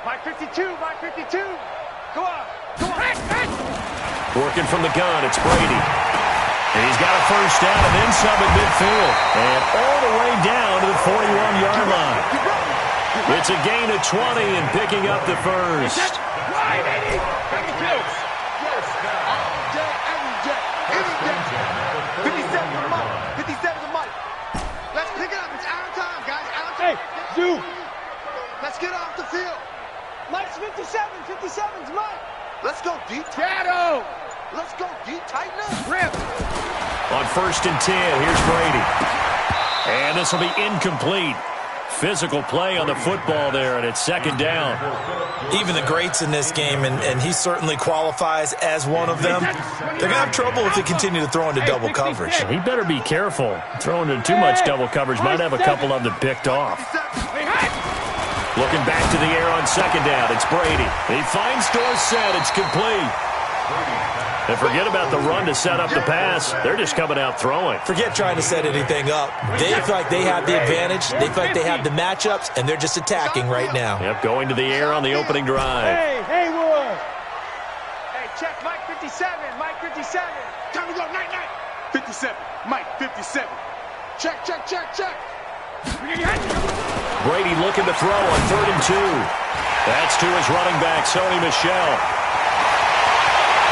Mike 52, Mike 52. Go on, go on. Working from the gun, it's Brady. And he's got a first down and then some at midfield. And all the way down to the 41-yard line. It's a gain of 20 and picking up the first. Why, baby? Yes, every day. 57 to Mike. 57 to Mike. Let's pick it up. It's our time, guys. Our time. Hey, Zoo. Let's get off the field. Mike's 57. 57's Mike. Let's go deep. Shadow. Let's go deep. Tighten up. Rip. On 1st and 10, here's Brady. And this will be incomplete. Physical play on the football there, and it's 2nd down. Even the greats in this game, and he certainly qualifies as one of them, they're going to have trouble if they continue to throw into double coverage. He better be careful. Throwing into too much double coverage might have a couple of them picked off. Looking back to the air on 2nd down, it's Brady. He finds Dorsett. It's complete. And forget about the run to set up the pass. They're just coming out throwing. Forget trying to set anything up. They feel like they have the advantage. They feel like they have the matchups, and they're just attacking right now. Yep, going to the air on the opening drive. Hey, Ward. Hey, check Mike 57. Mike 57. Time to go. Night. 57. Mike 57. Check. Brady looking to throw on 3rd and 2. That's to his running back, Sony Michel.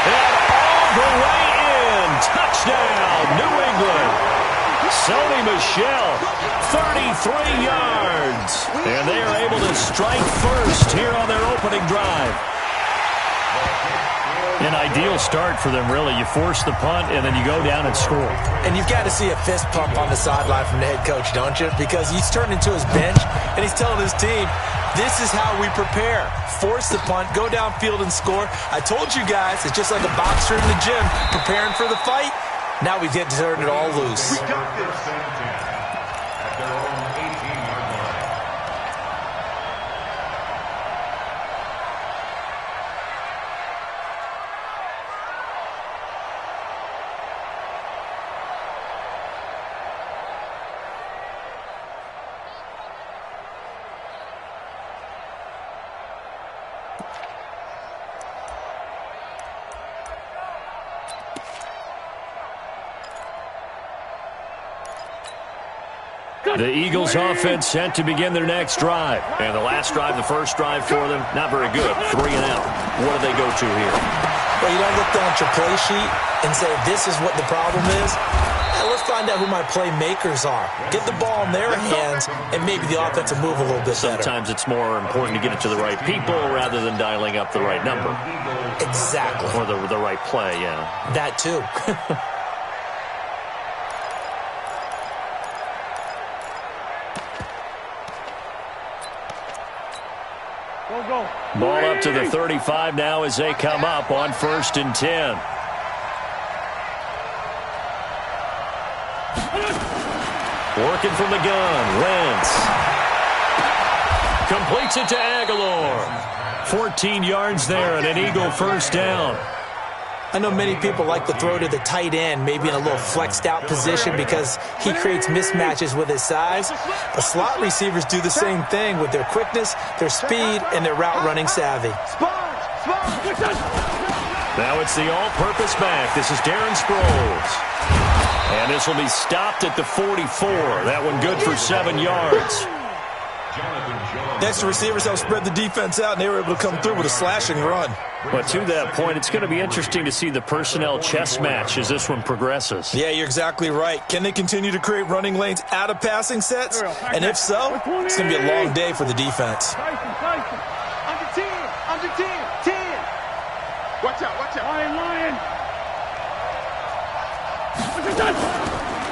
And all the way in. Touchdown, New England. Sony Michel, 33 yards. And they are able to strike first here on their opening drive. An ideal start for them, really. You force the punt, and then you go down and score. And you've got to see a fist pump on the sideline from the head coach, don't you? Because he's turned into his bench, and he's telling his team, this is how we prepare. Force the punt, go downfield and score. I told you guys, it's just like a boxer in the gym preparing for the fight. Now we get to turn it all loose. We got this. At their own 18-yard line. The Eagles offense set to begin their next drive. And the last drive, the first drive for them, not very good. 3 and out. What do they go to here? Well, you don't look down at your play sheet and say, this is what the problem is. Let's find out who my playmakers are. Get the ball in their hands, and maybe the offense will move a little bit better. Sometimes it's more important to get it to the right people rather than dialing up the right number. Exactly. Or the right play, yeah. That too. Go. Ball up to the 35 now as they come up on 1st and 10. Working from the gun, Wentz. Completes it to Aguilar. 14 yards there and an Eagle first down. I know many people like to throw to the tight end, maybe in a little flexed out position because he creates mismatches with his size. But slot receivers do the same thing with their quickness, their speed, and their route running savvy. Now it's the all-purpose back. This is Darren Sproles. And this will be stopped at the 44. That one good for 7 yards. Next, receivers help spread the defense out, and they were able to come through with a slashing run. But to that point, it's going to be interesting to see the personnel chess match as this one progresses. Yeah, you're exactly right. Can they continue to create running lanes out of passing sets? And if so, it's going to be a long day for the defense. Under 10. 10. Watch out. Lion.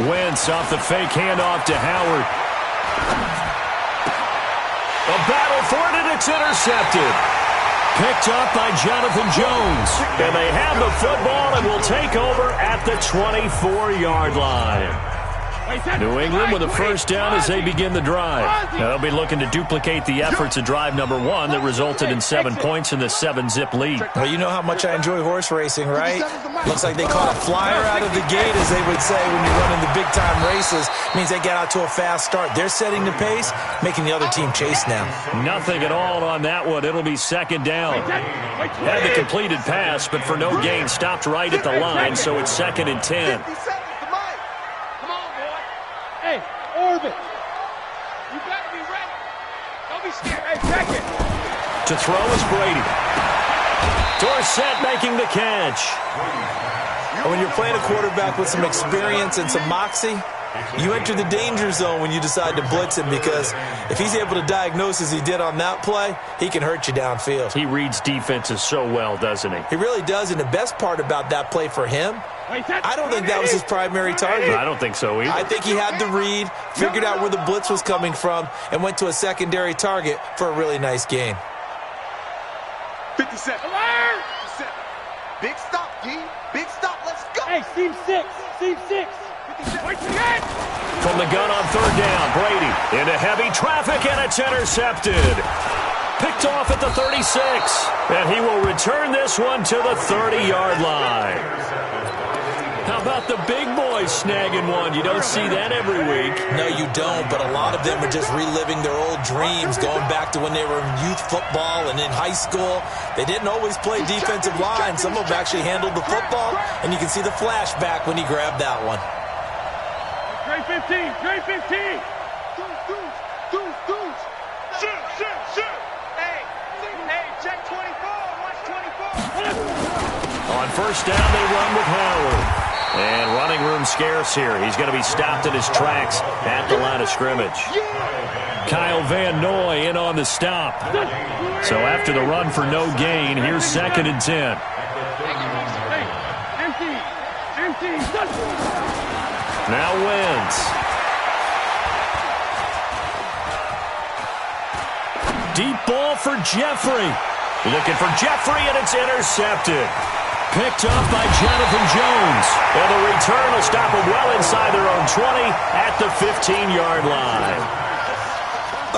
Wentz off the fake handoff to Howard. A battle for it, and it's intercepted. Picked up by Jonathan Jones. And they have the football and will take over at the 24-yard line. New England with a first down as they begin the drive. Now they'll be looking to duplicate the efforts of drive number 1 that resulted in 7 points in the 7-zip lead. Well, you know how much I enjoy horse racing, right? Looks like they caught a flyer out of the gate, as they would say when you're running the big-time races. Means they get out to a fast start. They're setting the pace, making the other team chase now. Nothing at all on that one. It'll be second down. Had the completed pass, but for no gain, stopped right at the line, so it's 2nd and 10. Hey, Orbit. You got to be ready. Don't be scared. Hey, check it. To throw is Brady. Dorsett making the catch. And when you're playing a quarterback with some experience and some moxie, you enter the danger zone when you decide to blitz him, because if he's able to diagnose as he did on that play, he can hurt you downfield. He reads defenses so well, doesn't he? He really does, and the best part about that play for him, I don't think that was his primary target. I don't think so either. I think he had the read, figured out where the blitz was coming from, and went to a secondary target for a really nice gain. 57. Alert! 57. Big stop, G. Big stop. Let's go. Hey, Steve 6. Steve 6. 57. From the gun on 3rd down, Brady into heavy traffic, and it's intercepted. Picked off at the 36, and he will return this one to the 30-yard line. How about the big boys snagging one? You don't see that every week. No, you don't, but a lot of them are just reliving their old dreams, going back to when they were in youth football and in high school. They didn't always play defensive line. Some of them actually handled the football, and you can see the flashback when he grabbed that one. Grade 15, grade 15. Deuce. Shoot. Hey, check 24, watch 24. On first down, they run with Howard. And running room scarce here. He's going to be stopped in his tracks at the line of scrimmage. Kyle Van Noy in on the stop. So after the run for no gain, here's 2nd and 10. Empty. Now Wentz. Deep ball for Jeffrey. Looking for Jeffrey, and it's intercepted. Picked up by Jonathan Jones. And the return will stop them well inside their own 20 at the 15-yard line.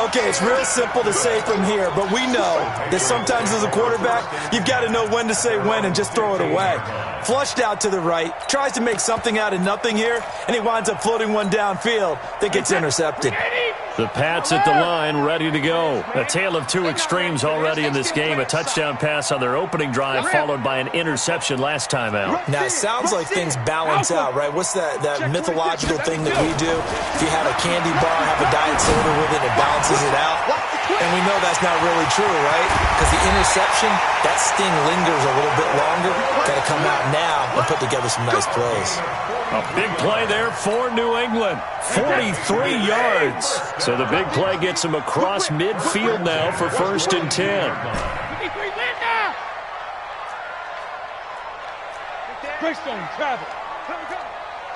Okay, it's real simple to say from here, but we know that sometimes as a quarterback, you've got to know when to say when and just throw it away. Flushed out to the right, tries to make something out of nothing here, and he winds up floating one downfield that gets intercepted. The Pats at the line, ready to go. A tale of two extremes already in this game. A touchdown pass on their opening drive, followed by an interception last time out. Now, it sounds like things balance out, right? What's that mythological thing that we do? If you had a candy bar, have a diet soda with it, it balances it out. And we know that's not really true, right? Because the interception, that sting lingers a little bit longer. Got to come out now and put together some nice plays. A big play there for New England. 43 yards. So the big play gets them across midfield now for 1st and 10. Christian, travel.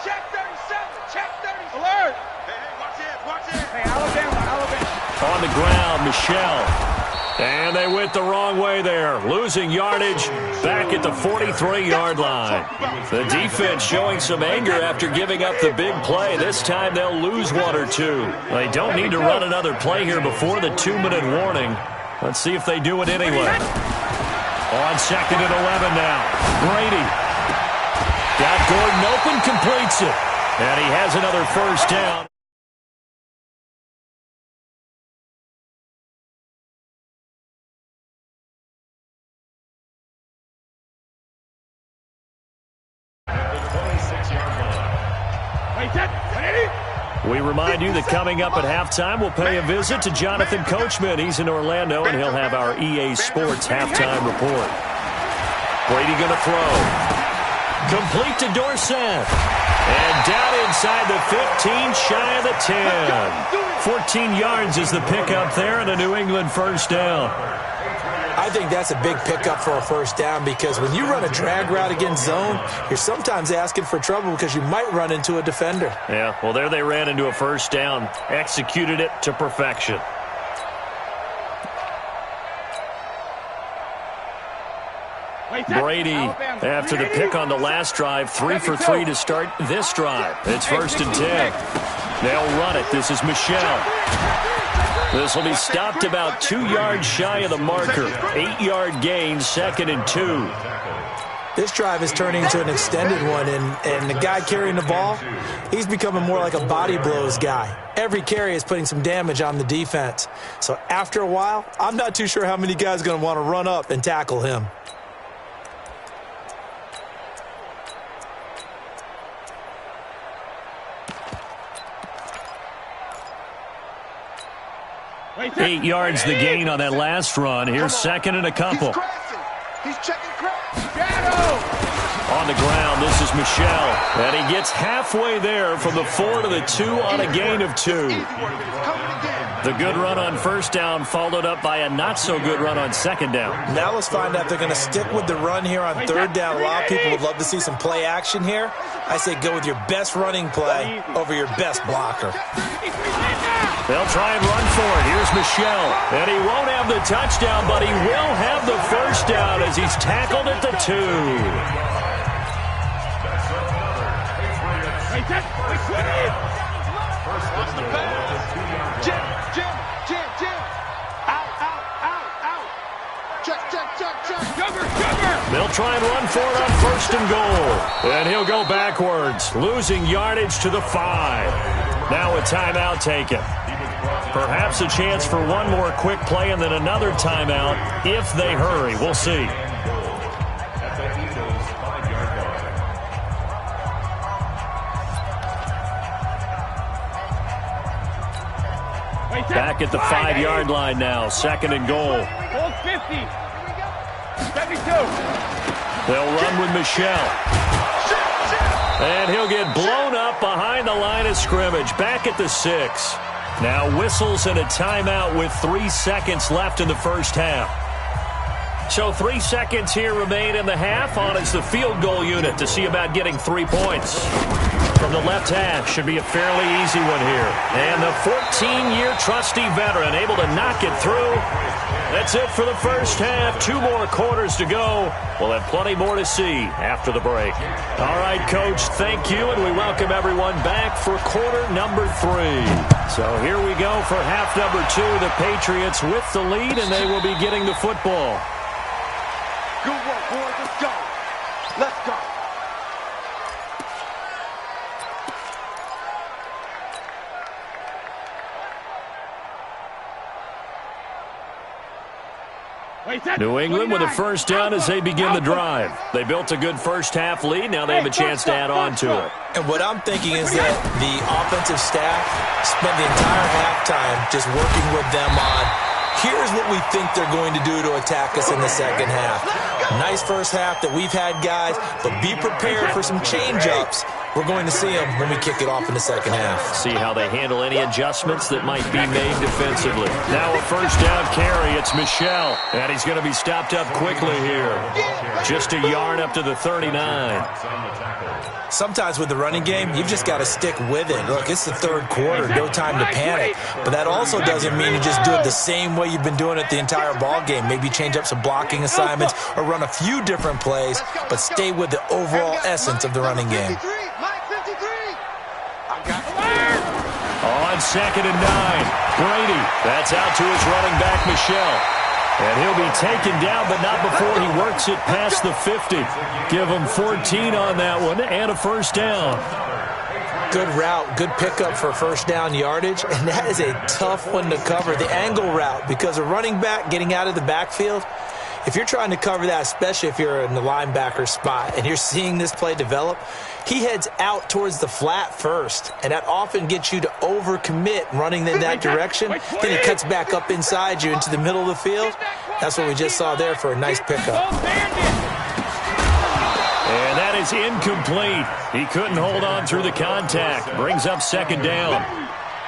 Check 37. Check 37. Alert. Hey, watch it. Hey, Alabama. On the ground, Michelle. And they went the wrong way there. Losing yardage back at the 43-yard line. The defense showing some anger after giving up the big play. This time they'll lose one or two. They don't need to run another play here before the 2-minute warning. Let's see if they do it anyway. On 2nd and 11 now. Brady. Got Gordon open, completes it. And he has another first down. We remind you that coming up at halftime, we'll pay a visit to Jonathan Coachman. He's in Orlando, and he'll have our EA Sports halftime report. Brady going to throw. Complete to Dorsett. And down inside the 15, shy of the 10. 14 yards is the pickup there, and a New England first down. I think that's a big pickup for a first down, because when you run a drag route against zone, you're sometimes asking for trouble because you might run into a defender. Yeah, well, there they ran into a first down, executed it to perfection. Brady, after the pick on the last drive, 3 for 3 to start this drive. It's 1st and 10. They'll run it. This is Michel. This will be stopped about 2 yards shy of the marker. 8-yard gain, 2nd and 2. This drive is turning into an extended one, and the guy carrying the ball, he's becoming more like a body blows guy. Every carry is putting some damage on the defense. So after a while, I'm not too sure how many guys are going to want to run up and tackle him. Eight yards the gain on that last run. Here's 2nd and a couple. He's checking crash. On the ground, this is Michel. And he gets halfway there from the 4 to the 2 on a gain of 2. The good run on 1st down followed up by a not-so-good run on 2nd down. Now let's find out if they're going to stick with the run here on 3rd down. A lot of people would love to see some play action here. I say go with your best running play over your best blocker. They'll try and run for it. Here's Michel. And he won't have the touchdown, but he will have the 1st down as he's tackled at the 2. Jim. Out. Check. They'll try and run for it on 1st and goal. And he'll go backwards, losing yardage to the 5. Now a timeout taken. Perhaps a chance for one more quick play and then another timeout if they hurry. We'll see. Back at the 5-yard line now. 2nd and goal. Hold 50. 72. They'll run with Michel. And he'll get blown up behind the line of scrimmage. Back at the 6. Now whistles and a timeout with 3 seconds left in the 1st half. So 3 seconds here remain in the half. On is the field goal unit to see about getting 3 points. From the left half, should be a fairly easy one here. And the 14-year trusty veteran able to knock it through. That's it for the 1st half. 2 more quarters to go. We'll have plenty more to see after the break. All right, Coach, thank you, and we welcome everyone back for quarter number 3. So here we go for half number 2. The Patriots with the lead, and they will be getting the football. Good work, boys. Let's go. Let's go. New England with a 1st down as they begin the drive. They built a good 1st half lead. Now they have a chance to add on to it. And what I'm thinking is that the offensive staff spent the entire halftime just working with them on, here's what we think they're going to do to attack us in the 2nd half. Nice 1st half that we've had, guys, but be prepared for some change-ups. We're going to see them when we kick it off in the 2nd half. See how they handle any adjustments that might be made defensively. Now a 1st down carry. It's Michel, and he's going to be stopped up quickly here. Just a yard up to the 39. Sometimes with the running game, you've just got to stick with it. Look, it's the 3rd quarter, no time to panic. But that also doesn't mean you just do it the same way you've been doing it the entire ball game. Maybe change up some blocking assignments or run a few different plays, but stay with the overall essence of the running game. On 2nd and 9, Brady. That's out to his running back, Michel. And he'll be taken down, but not before he works it past the 50. Give him 14 on that one and a 1st down. Good route, good pickup for 1st down yardage, and that is a tough one to cover, the angle route, because a running back getting out of the backfield, if you're trying to cover that, especially if you're in the linebacker spot and you're seeing this play develop, he heads out towards the flat first, and that often gets you to overcommit running in that direction. Then he cuts back up inside you into the middle of the field. That's what we just saw there for a nice pickup. And that is incomplete. He couldn't hold on through the contact. Brings up 2nd down.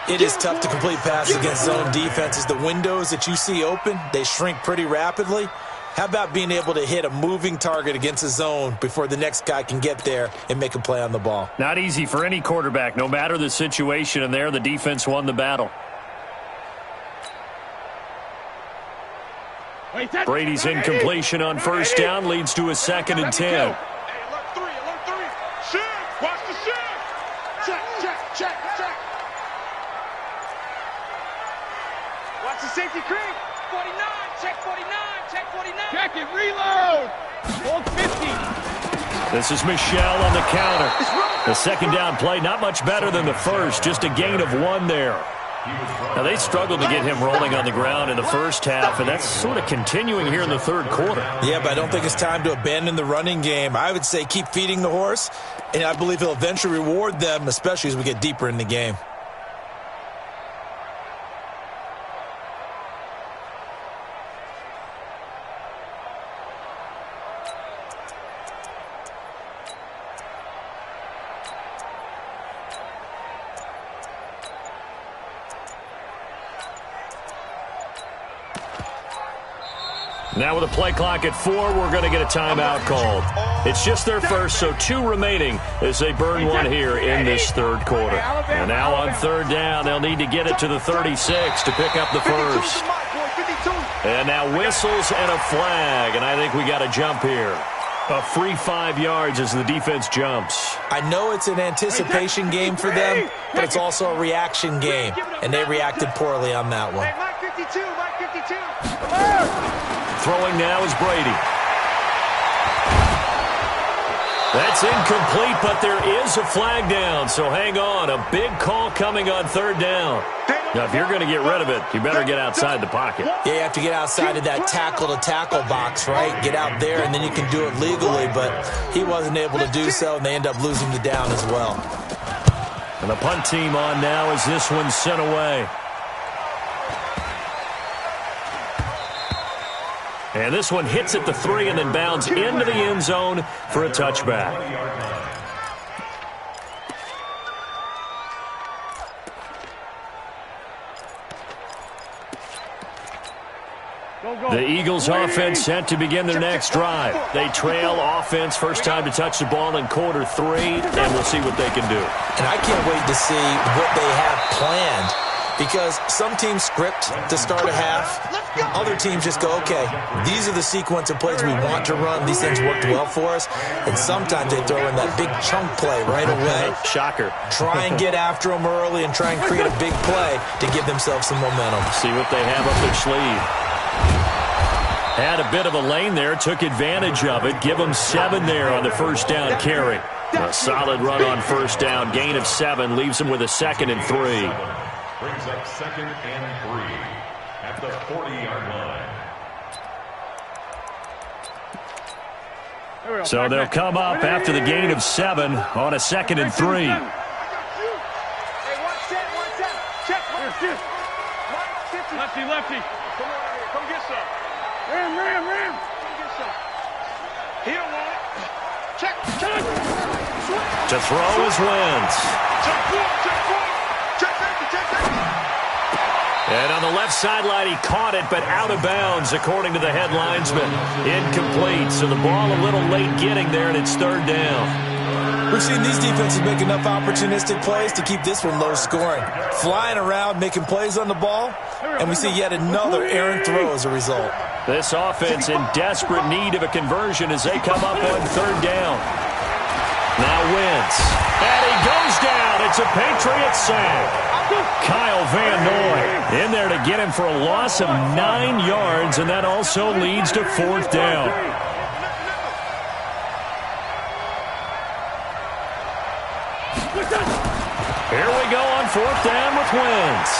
It is tough to complete passes against zone defenses. The windows that you see open, they shrink pretty rapidly. How about being able to hit a moving target against a zone before the next guy can get there and make a play on the ball? Not easy for any quarterback, no matter the situation, and there the defense won the battle. Brady's incompletion on first down leads to a 2nd and 10. Hey, alert three. Shift. Watch the shift. Check. Watch the safety creep. 49. Check 49. Check it, reload. Hold 50. This is Michelle on the counter. The 2nd down play, not much better than the first, just a gain of 1 there. Now, they struggled to get him rolling on the ground in the first half, and that's sort of continuing here in the 3rd quarter. Yeah, but I don't think it's time to abandon the running game. I would say keep feeding the horse, and I believe he'll eventually reward them, especially as we get deeper in the game. Now with a play clock at 4, we're going to get a timeout called. It's just their first, so 2 remaining as they burn 1 here in this 3rd quarter. And now on 3rd down, they'll need to get it to the 36 to pick up the first. And now whistles and a flag, and I think we got a jump here. A free 5 yards as the defense jumps. I know it's an anticipation game for them, but it's also a reaction game, and they reacted poorly on that one. Mike 52. Throwing now is Brady. That's incomplete, but there is a flag down, so hang on. A big call coming on 3rd down. Now, if you're going to get rid of it, you better get outside the pocket. Yeah, you have to get outside of that tackle-to-tackle box, right? Get out there, and then you can do it legally, but he wasn't able to do so, and they end up losing the down as well. And the punt team on now as this one's sent away. And this one hits at the 3 and then bounds into the end zone for a touchback. The Eagles offense set to begin their next drive. They trail offense, first time to touch the ball in quarter 3, and we'll see what they can do. And I can't wait to see what they have planned, because some teams script to start a half. Other teams just go, okay, these are the sequence of plays we want to run. These things worked well for us. And sometimes they throw in that big chunk play right away. Shocker. Try and get after them early and try and create a big play to give themselves some momentum. See what they have up their sleeve. Had a bit of a lane there, took advantage of it. Give them 7 there on the first down carry. A solid run on first down. Gain of 7 leaves them with a 2nd and 3. Brings up 2nd and 3 at the 40-yard line. So they'll come up after the gain of 7 on a 2nd and 3. Hey, 1 set. Check. Lefty. Come on here. Come get some. Ram. Come get some. He don't want it. Check. To throw is Wentz. Check safety. And on the left sideline, he caught it, but out of bounds, according to the head linesman. Incomplete, so the ball a little late getting there, and it's 3rd down. We've seen these defenses make enough opportunistic plays to keep this one low scoring. Flying around, making plays on the ball, and we see yet another errant throw as a result. This offense in desperate need of a conversion as they come up on 3rd down. Now Wentz. And he goes down. It's a Patriot sack. Kyle Van Noy in there to get him for a loss of 9 yards, and that also leads to 4th down. Here we go on 4th down with Wentz.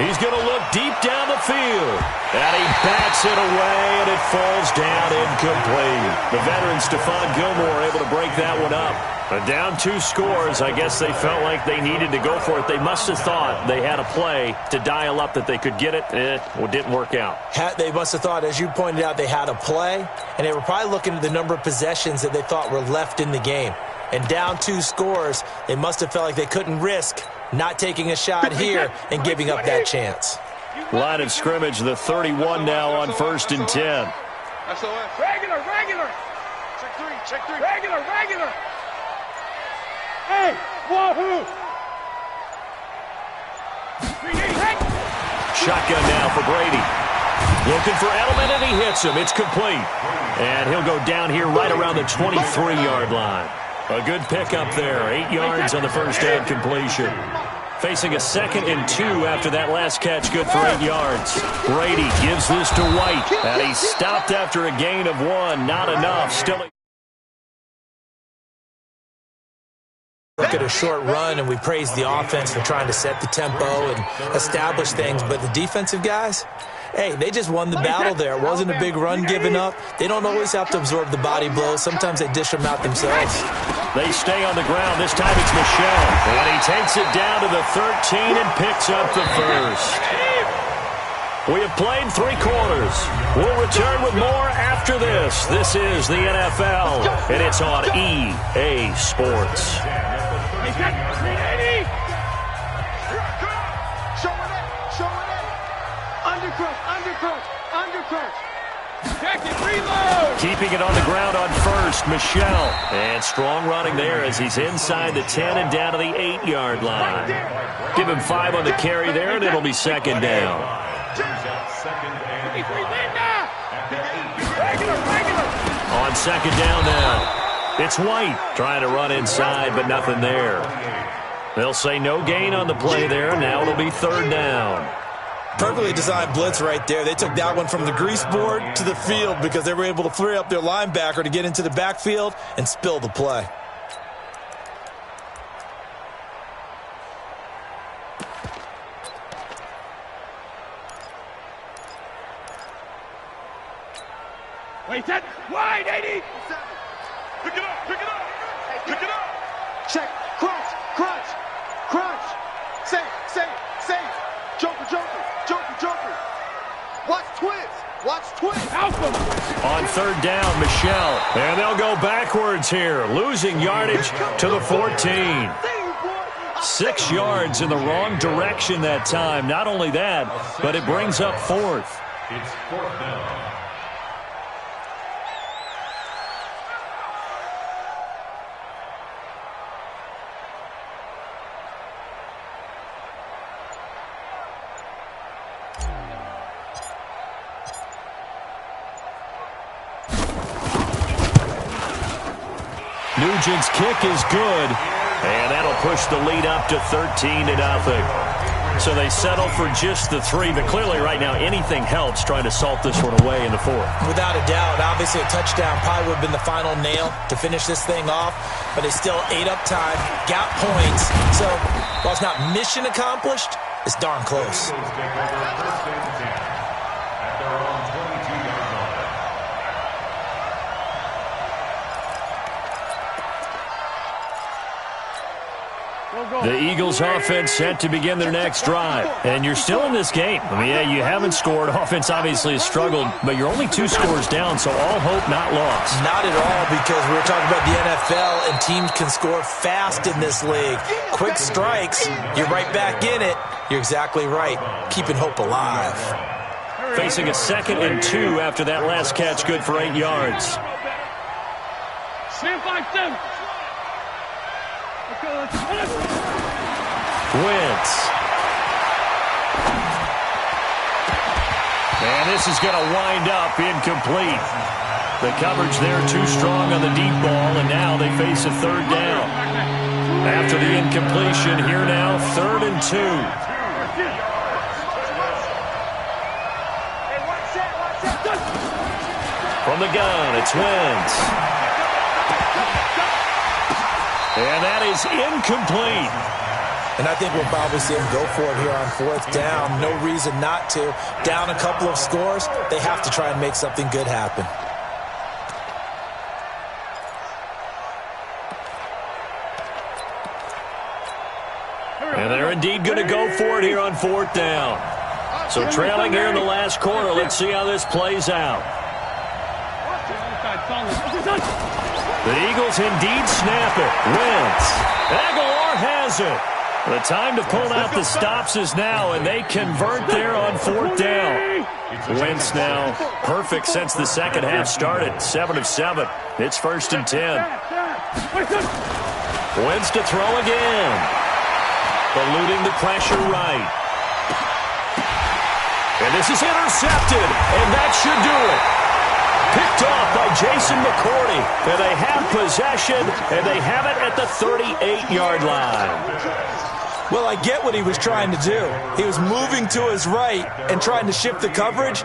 He's going to look deep down the field. And he bats it away, and it falls down incomplete. The veteran Stephon Gilmore able to break that one up. But down 2 scores, I guess they felt like they needed to go for it. They must have thought they had a play to dial up that they could get it. It didn't work out. They must have thought, as you pointed out, they had a play, and they were probably looking at the number of possessions that they thought were left in the game. And down 2 scores, they must have felt like they couldn't risk not taking a shot here and giving up that chance. Line of scrimmage, the 31 now on 1st and 10. SOS. Regular. Check 3. Regular. Hey, wahoo! Shotgun now for Brady. Looking for Edelman, and he hits him. It's complete. And he'll go down here right around the 23-yard line. A good pickup there. 8 yards on the first down completion. Facing a 2nd and 2 after that last catch, good for 8 yards. Brady gives this to White, and he's stopped after a gain of 1. Not enough. Still. Look at a short run, and we praise the offense for trying to set the tempo and establish things. But the defensive guys, hey, they just won the battle there. It wasn't a big run given up. They don't always have to absorb the body blows. Sometimes they dish them out themselves. They stay on the ground. This time it's Michel. And he takes it down to the 13 and picks up the first. We have played 3 quarters. We'll return with more after this. This is the NFL, and it's on EA Sports. Keeping it on the ground on first, Michel. And strong running there as he's inside the 10 and down to the 8-yard line. Give him 5 on the carry there, and it'll be 2nd down. On 2nd down now. It's White trying to run inside, but nothing there. They'll say no gain on the play there, and now it'll be 3rd down. Perfectly designed blitz right there. They took that one from the grease board to the field because they were able to free up their linebacker to get into the backfield and spill the play. Wait, that wide, 80. Pick it up, pick it up, pick it up. Check, crunch, crunch, crunch. Safe. Joker, joker, joker, joker. Watch twins, watch twins. On 3rd down, Michel. And they'll go backwards here, losing yardage to the 14. 6 yards in the wrong direction that time. Not only that, but it brings up 4th. It's 4th down. Nugent's kick is good, and that'll push the lead up to 13-0. So they settle for just the 3, but clearly right now anything helps trying to salt this one away in the 4th. Without a doubt, obviously a touchdown probably would have been the final nail to finish this thing off, but they still ate up time, got points. So while it's not mission accomplished, it's darn close. The Eagles offense set to begin their next drive. And you're still in this game. I mean, yeah, you haven't scored. Offense obviously has struggled, but you're only 2 scores down, so all hope not lost. Not at all, because we were talking about the NFL, and teams can score fast in this league. Quick strikes, you're right back in it. You're exactly right. Keeping hope alive. Facing a 2nd and 2 after that last catch, good for 8 yards. Stand by them. Wentz. And this is going to wind up incomplete. The coverage there too strong on the deep ball, and now they face a 3rd down. After the incompletion, here now, 3rd and 2. From the gun, it's Wentz. And that is incomplete. And I think we'll probably see him go for it here on 4th down. No reason not to. Down a couple of scores, they have to try and make something good happen. And they're indeed going to go for it here on 4th down. So trailing here in the last quarter, let's see how this plays out. The Eagles indeed snap it. Wentz. Aguilar has it. The time to pull out the stops is now, and they convert there on 4th down. Wentz now perfect since the second half started. 7 of 7. It's 1st and 10. Wentz to throw again. Eluding the pressure right. And this is intercepted, and that should do it. Picked off by Jason McCourty. And they have possession, and they have it at the 38-yard line. Well, I get what he was trying to do. He was moving to his right and trying to shift the coverage,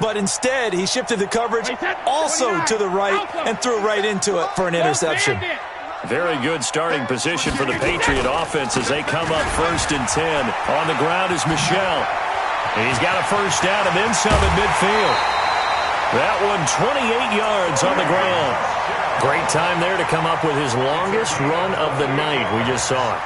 but instead he shifted the coverage also to the right and threw right into it for an interception. Very good starting position for the Patriot offense as they come up 1st and 10. On the ground is Michel. He's got a first down and then some at midfield. That one 28 yards on the ground. Great time there to come up with his longest run of the night. We just saw it.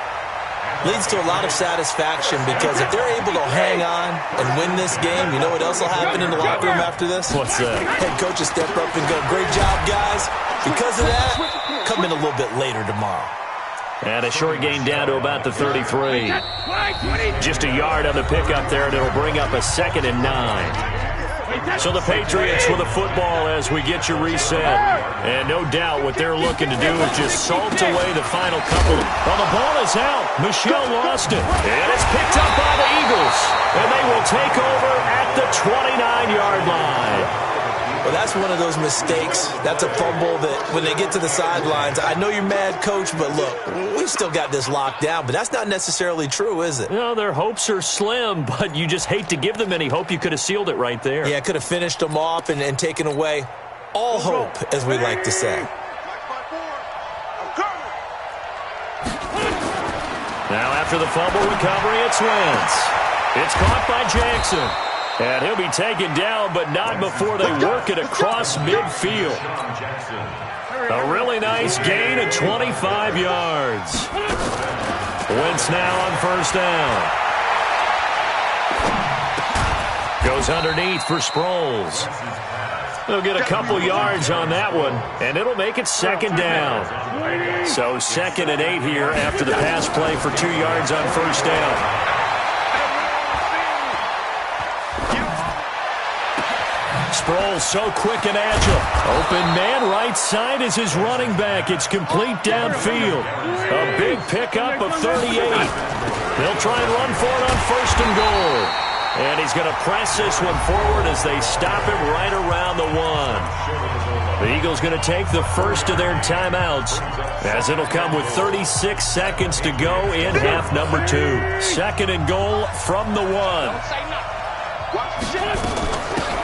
Leads to a lot of satisfaction because if they're able to hang on and win this game, you know what else will happen in the locker room after this? What's that? Head coach will step up and go, great job, guys. Because of that, come in a little bit later tomorrow. And a short gain down to about the 33. Just a yard on the pickup there, and it'll bring up a 2nd and 9. So the Patriots with the football as we get you reset. And no doubt what they're looking to do is just salt away the final couple. Well, the ball is out. Michel lost it. And it's picked up by the Eagles. And they will take over at the 29-yard line. Well, that's one of those mistakes. That's a fumble that when they get to the sidelines, I know you're mad, Coach, but look, we've still got this locked down, but that's not necessarily true, is it? No, their hopes are slim, but you just hate to give them any hope. You could have sealed it right there. Yeah, could have finished them off and taken away all hope, as we like to say. Now after the fumble recovery, it's Wentz. It's caught by Jackson. And he'll be taken down, but not before they work it across midfield. A really nice gain of 25 yards. Wentz now on 1st down. Goes underneath for Sproles. They'll get a couple yards on that one, and it'll make it 2nd down. So 2nd and 8 here after the pass play for 2 yards on 1st down. Sproles so quick and agile. Open man right side is his running back. It's complete downfield. A big pickup of 38. They'll try and run for it on 1st and goal. And he's going to press this one forward as they stop him right around the 1. The Eagles going to take the first of their timeouts as it'll come with 36 seconds to go in half number 2. 2nd and goal from the 1.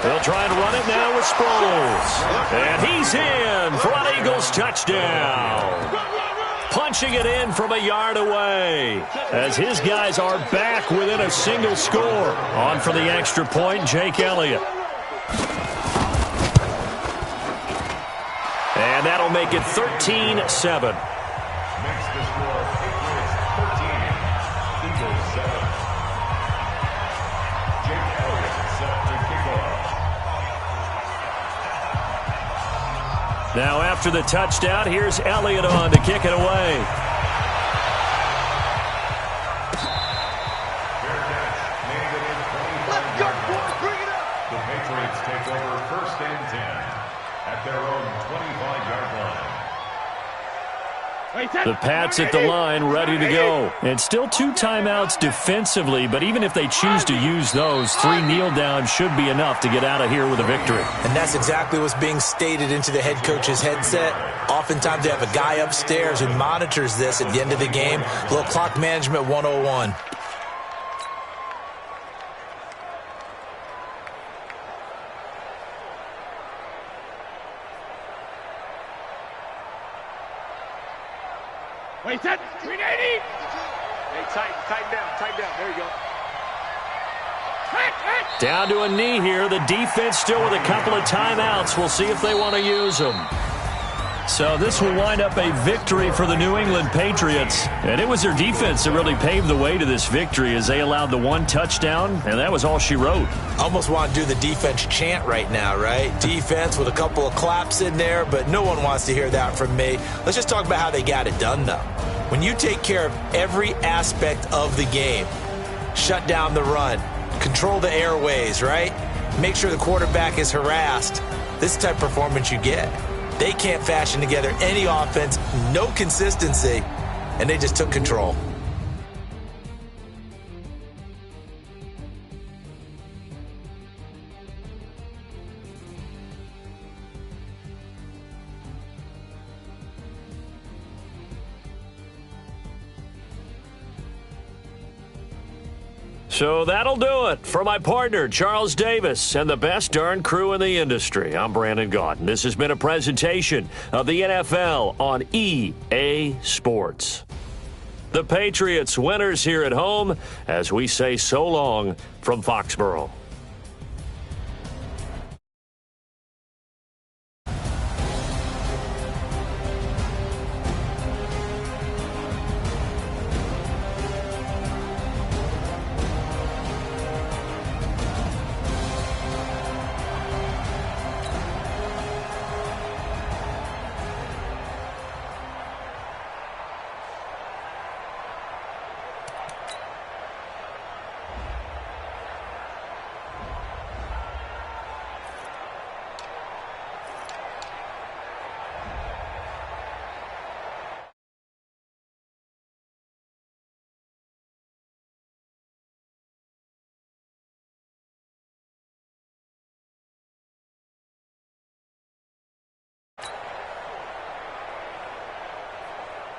They'll try and run it now with Sproles. And he's in for an Eagles touchdown. Punching it in from a yard away as his guys are back within a single score. On for the extra point, Jake Elliott. And that'll make it 13-7. Now after the touchdown, here's Elliott on to kick it away. Let's go, boys. Bring it up. The Patriots take over 1st and 10 at their own 25-yard line. The Pats at the line, ready to go. And still 2 timeouts defensively, but even if they choose to use those, 3 kneel downs should be enough to get out of here with a victory. And that's exactly what's being stated into the head coach's headset. Oftentimes they have a guy upstairs who monitors this at the end of the game. A little clock management 101. Wait, set. 380. Hey, tighten down. There you go. Down to a knee here. The defense still with a couple of timeouts. We'll see if they want to use them. So this will wind up a victory for the New England Patriots. And it was their defense that really paved the way to this victory as they allowed the 1 touchdown, and that was all she wrote. Almost want to do the defense chant right now, right? Defense with a couple of claps in there, but no one wants to hear that from me. Let's just talk about how they got it done, though. When you take care of every aspect of the game, shut down the run, control the airways, right? Make sure the quarterback is harassed. This is the type of performance you get. They can't fashion together any offense, no consistency, and they just took control. So that'll do it. For my partner, Charles Davis, and the best darn crew in the industry, I'm Brandon Gaudin. This has been a presentation of the NFL on EA Sports. The Patriots winners here at home as we say so long from Foxborough.